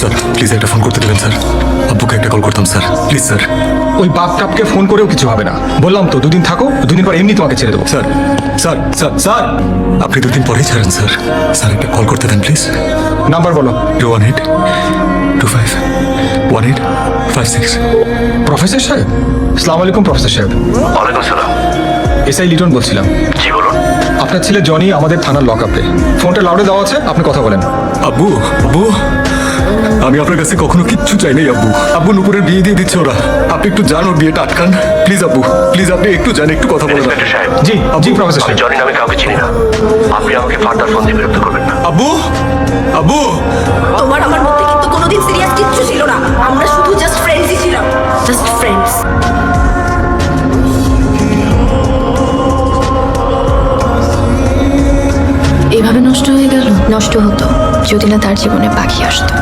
Sir please একটা phone করতে দেবেন স্যার, আব্বুকে একটা কল করতাম স্যার, প্লিজ স্যার। ওই বাপ টাপকে ফোন করেও কিছু হবে না, বললাম তো দুদিন থাকো, দুদিন পর এমনি তোমাকে ছেড়ে দেবো। স্যার স্যার স্যার স্যার আপনি 2 দিন পরেই ছাড়েন স্যার, স্যার একটা কল করতে দেন প্লিজ। নাম্বার বলো। 018251856। প্রফেসর সাহেব, আসসালামু আলাইকুম প্রফেসর সাহেব। ওয়ালাইকুম সালাম। এসআই লিটন বলছিলাম। জি বলুন। আপনার ছেলে জনি আমাদের থানার লক আপে, ফোনটা লাউডে দেওয়া আছে, আপনি কথা বলেন। আব্বু আব্বু আমি আপনার কাছে কখনো কিচ্ছু চাই নাই আব্বু। আব্বু নুপুরের বিয়ে দিয়ে দিচ্ছে ওরা, আপনি একটু জানো বিয়েটা আটকান প্লিজ আব্বু, প্লিজ আপনি একটু জান, একটু কথা বলেন। ইন্সপেক্টর সাহেব, জি জি প্রফেসর আমি সাহেব। জনি নামে কাউকে চিনি না। আপনি আমাকে ফার্দার ফোন দিয়ে বিরক্ত করবেন না। আব্বু আব্বু তোমার আমার মধ্যে কিন্তু কোনোদিন সিরিয়াস কিচ্ছু ছিল না, আমরা শুধু জাস্ট ফ্রেন্ডসই ছিলাম, জাস্ট ফ্রেন্ডস। এভাবে নষ্ট হয়ে গেল। নষ্ট হতো যদি না তার জীবনে পাখি আসতো।